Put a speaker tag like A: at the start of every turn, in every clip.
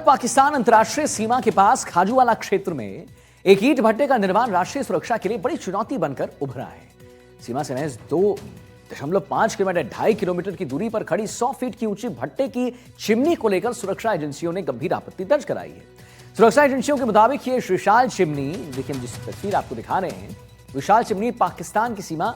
A: पाकिस्तान अंतर्राष्ट्रीय सीमा के पास खाजूवाला क्षेत्र में एक ईंट भट्टे का निर्माण राष्ट्रीय सुरक्षा के लिए बड़ी चुनौती बनकर उभरा है। सीमा से महज 2.5 किलोमीटर 2.5 किलोमीटर की दूरी पर खड़ी 100 फीट की ऊंची भट्टे की चिमनी को लेकर सुरक्षा एजेंसियों ने गंभीर आपत्ति दर्ज कराई है। सुरक्षा एजेंसियों के मुताबिक ये विशाल चिमनी, देखिए हम जिस तस्वीर आपको दिखा रहे हैं, विशाल चिमनी पाकिस्तान की सीमा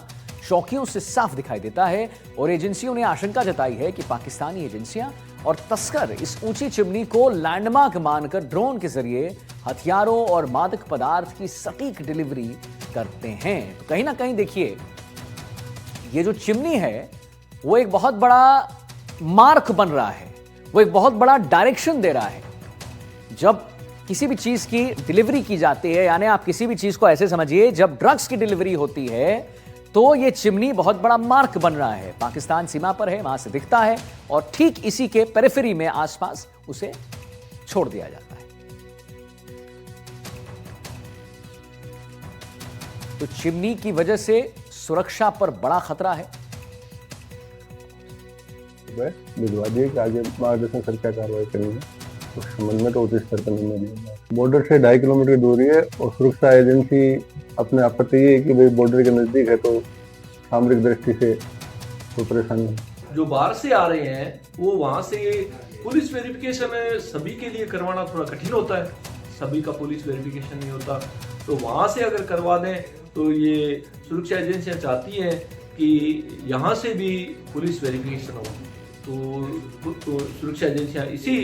A: चौकियों से साफ दिखाई देता है और एजेंसियों ने आशंका जताई है कि पाकिस्तानी एजेंसियां और तस्कर इस ऊंची चिमनी को लैंडमार्क मानकर ड्रोन के जरिए हथियारों और मादक पदार्थ की सटीक डिलीवरी करते हैं। तो कहीं ना कहीं देखिए, ये जो चिमनी है वो एक बहुत बड़ा मार्क बन रहा है, वो एक बहुत बड़ा डायरेक्शन दे रहा है। जब किसी भी चीज की डिलीवरी की जाती है, यानी आप किसी भी चीज को ऐसे समझिए, जब ड्रग्स की डिलीवरी होती है तो ये चिमनी बहुत बड़ा मार्क बन रहा है। पाकिस्तान सीमा पर है, वहां से दिखता है और ठीक इसी के पेरिफेरी में आसपास उसे छोड़ दिया जाता है। तो चिमनी की वजह से सुरक्षा पर बड़ा खतरा है।
B: भिजवा दिए कि आगे मार्गदर्शन सर क्या कार्रवाई करेंगे उस संबंध में, तो उस स्तर पर निर्णय लिया। बॉर्डर से 2.5 किलोमीटर दूरी है और सुरक्षा एजेंसी अपने आपत्ति ये है कि भाई बॉर्डर के नजदीक है तो सामरिक दृष्टि से कोई परेशानी नहीं।
C: जो बाहर से आ रहे हैं वो वहां से पुलिस वेरिफिकेशन सभी के लिए करवाना थोड़ा कठिन होता है, सभी का पुलिस वेरिफिकेशन नहीं होता, तो वहां से अगर करवा दें तो ये सुरक्षा एजेंसियां चाहती हैं कि यहाँ से भी पुलिस वेरिफिकेशन हो, तो सुरक्षा एजेंसियां इसी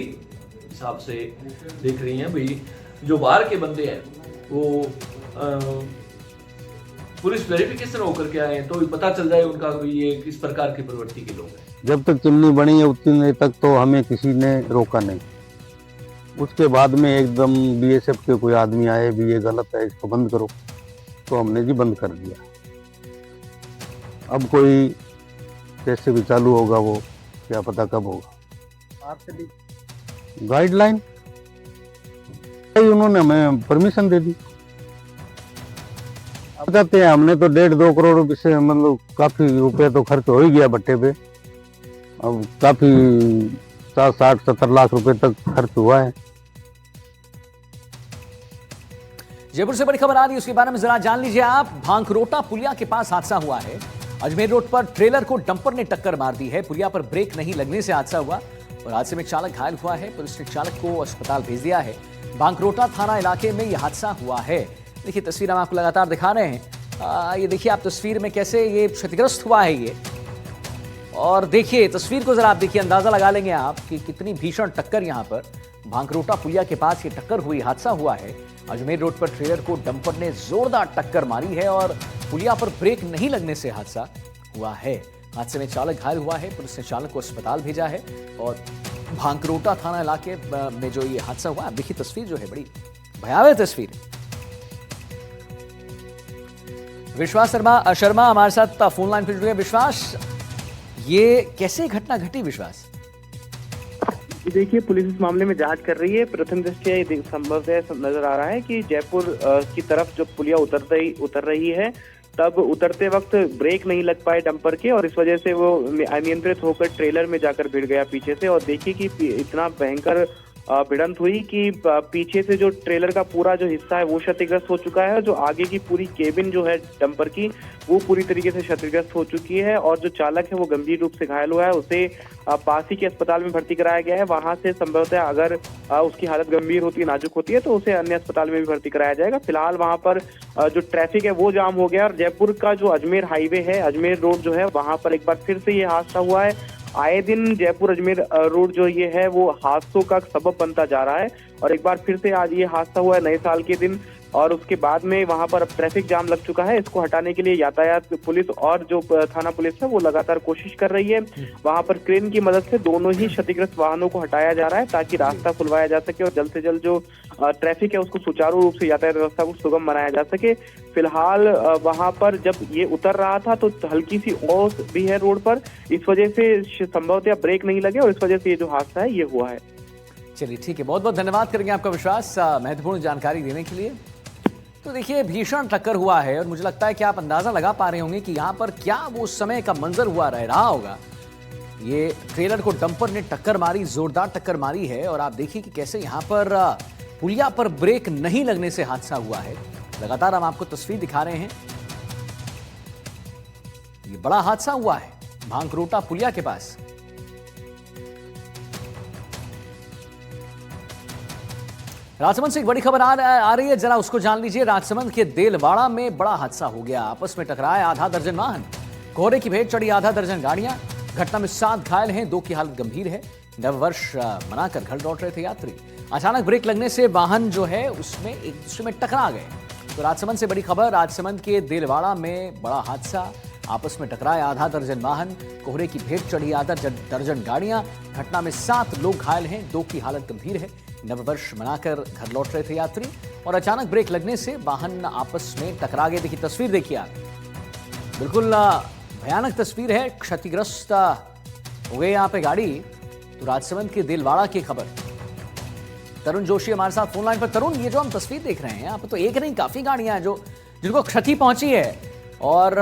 C: हिसाब से देख रही हैं भाई जो बाहर के बंदे हैं वो पुलिस वेरिफिकेशन होकर के आए तो पता चल जाए उनका ये किस प्रकार की प्रवृत्ति के लोग हैं।
D: जब तक चिमनी बनी है उतनी देर तक तो हमें किसी ने रोका नहीं। उसके बाद में एकदम बीएसएफ के कोई आदमी आए भी ये गलत है, इसको बंद करो, तो हमने जी बंद कर दिया। अब कोई कैसे भी चालू होगा वो क्या पता कब होगा। गाइडलाइन उन्होंने हमें परमिशन दे दी। अब कहते हैं हमने तो 1.5-2 करोड़ रुपए से मतलब काफी रुपए तो खर्च हो ही गया भट्टे पे। अब काफी 60-70 लाख रुपए तक खर्च हुआ है।
A: जयपुर से बड़ी खबर आ रही है, उसके बारे में जरा जान लीजिए आप। भांकरोटा पुलिया के पास हादसा हुआ है। अजमेर रोड पर ट्रेलर को डंपर ने टक्कर मार दी है। पुलिया पर ब्रेक नहीं लगने से हादसा हुआ और हादसे में चालक घायल हुआ है। पुलिस ने चालक को अस्पताल भेज दिया है। भांकरोटा थाना इलाके में यह हादसा हुआ है। देखिए तस्वीर हम आपको लगातार दिखा रहे हैं। ये देखिए आप तस्वीर में कैसे ये क्षतिग्रस्त हुआ है ये, और देखिए तस्वीर को जरा आप देखिए, अंदाजा लगा लेंगे आप कि कितनी भीषण टक्कर यहां पर भांकरोटा पुलिया के पास ये टक्कर हुई, हादसा हुआ है। अजमेर रोड पर ट्रेलर को डंपर ने जोरदार टक्कर मारी है और पुलिया पर ब्रेक नहीं लगने से हादसा हुआ है। हादसे में चालक घायल हुआ है। पुलिस ने चालक को अस्पताल भेजा है और भांकरोटा थाना इलाके में जो ये हादसा हुआ, आप देखिए तस्वीर जो है बड़ी भयावह तस्वीर है। विश्वास शर्मा हमारे साथ फोन लाइन पर जुड़े। विश्वास, ये कैसे घटना घटी? विश्वास,
E: देखिए पुलिस इस मामले में जांच कर रही है। प्रथम दृष्टया ये संभव नजर आ रहा है कि जयपुर की तरफ जब पुलिया उतर रही है तब उतरते वक्त ब्रेक नहीं लग पाए डंपर के और इस वजह से वो अनियंत्रित होकर ट्रेलर में जाकर भिड़ गया पीछे से। और देखिए कि इतना भयंकर भिड़ंत हुई कि पीछे से जो ट्रेलर का पूरा जो हिस्सा है वो क्षतिग्रस्त हो चुका है और जो आगे की पूरी केबिन जो है डंपर की वो पूरी तरीके से क्षतिग्रस्त हो चुकी है और जो चालक है वो गंभीर रूप से घायल हुआ है। उसे पास ही के अस्पताल में भर्ती कराया गया है। वहां से संभवतः अगर उसकी हालत गंभीर होती है, नाजुक होती है, तो उसे अन्य अस्पताल में भी भर्ती कराया जाएगा। फिलहाल वहां पर जो ट्रैफिक है वो जाम हो गया और जयपुर का जो अजमेर हाईवे है, अजमेर रोड जो है, वहां पर एक बार फिर से ये हादसा हुआ है। आए दिन जयपुर अजमेर रोड जो ये है वो हादसों का सबब बनता जा रहा है और एक बार फिर से आज ये हादसा हुआ है नए साल के दिन और उसके बाद में वहां पर अब ट्रैफिक जाम लग चुका है। इसको हटाने के लिए यातायात पुलिस और जो थाना पुलिस है वो लगातार कोशिश कर रही है। वहां पर क्रेन की मदद से दोनों ही क्षतिग्रस्त वाहनों को हटाया जा रहा है ताकि रास्ता खुलवाया जा सके और जल्द से जल्द जो ट्रैफिक है उसको सुचारू रूप से यातायात व्यवस्था को सुगम बनाया जा सके। फिलहाल वहां पर जब ये उतर रहा था तो हल्की सी ओस भी है रोड पर, इस वजह से संभवतः ब्रेक नहीं लगे और इस वजह से ये जो हादसा है ये हुआ है।
A: चलिए ठीक है, बहुत बहुत धन्यवाद करेंगे आपका विश्वास महत्वपूर्ण जानकारी देने के लिए। तो देखिए भीषण टक्कर हुआ है और मुझे लगता है कि आप अंदाजा लगा पा रहे होंगे कि यहाँ पर क्या वो समय का मंजर रहा होगा ये ट्रेलर को डंपर ने टक्कर मारी, जोरदार टक्कर मारी है। और आप देखिए कि कैसे यहां पर पुलिया पर ब्रेक नहीं लगने से हादसा हुआ है। लगातार हम आपको तस्वीर दिखा रहे हैं। ये बड़ा हादसा हुआ है भांकरोटा पुलिया के पास। राजसमंद से एक बड़ी खबर आ रही है, जरा उसको जान लीजिए। राजसमंद के देलवाड़ा में बड़ा हादसा हो गया। आपस में टकराए आधा दर्जन वाहन, कोहरे की भेंट चढ़ी आधा दर्जन गाड़ियां। घटना में 7 घायल हैं, 2 की हालत गंभीर है। नववर्ष मनाकर घर लौट रहे थे यात्री। अचानक ब्रेक लगने से वाहन जो है उसमें एक दूसरे में टकरा गए। तो राजसमंद से बड़ी खबर, राजसमंद के देलवाड़ा में बड़ा हादसा। आपस में टकराए आधा दर्जन वाहन, कोहरे की भेंट चढ़ी आधा दर्जन गाड़ियां। घटना में 7 लोग घायल हैं, 2 की हालत गंभीर है। नववर्ष मनाकर घर लौट रहे थे यात्री और अचानक ब्रेक लगने से वाहन आपस में टकरा गए। देखिए तस्वीर देखिए आप, बिल्कुल भयानक तस्वीर है। क्षतिग्रस्त हो गई यहाँ पे गाड़ी। तो राजसमंद के देलवाड़ा की खबर। तरुण जोशी हमारे साथ फोन लाइन पर। तरुण, ये जो हम तस्वीर देख रहे हैं यहाँ पर, तो एक नहीं काफी गाड़ियां हैं जो जिनको क्षति पहुंची है। और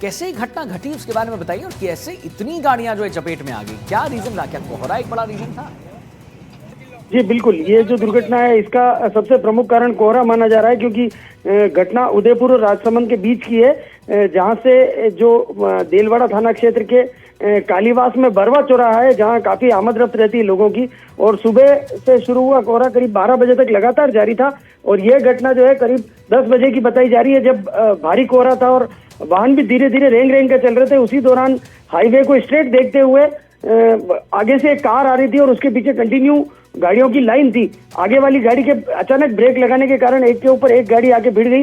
A: कैसे घटना घटी उसके बारे में बताइए। और कैसे इतनी गाड़ियां जो है चपेट में आ गई, क्या रीजन रहा? क्या कोहरा एक बड़ा रीजन था?
F: जी बिल्कुल, ये जो दुर्घटना है इसका सबसे प्रमुख कारण कोहरा माना जा रहा है, क्योंकि घटना उदयपुर और राजसमंद के बीच की है, जहां से जो देलवाड़ा थाना क्षेत्र के कालीवास में बरवा चौराहा है, जहां काफी आमद रफ्त रहती है लोगों की। और सुबह से शुरू हुआ कोहरा करीब 12 बजे तक लगातार जारी था। और यह घटना जो है करीब 10 बजे की बताई जा रही है, जब भारी कोहरा था और वाहन भी धीरे धीरे रेंग कर चल रहे थे। उसी दौरान हाईवे को स्ट्रेट देखते हुए आगे से एक कार आ रही थी और उसके पीछे कंटिन्यू गाड़ियों की लाइन थी। आगे वाली गाड़ी के अचानक ब्रेक लगाने के कारण एक के ऊपर एक गाड़ी आके भिड़ गई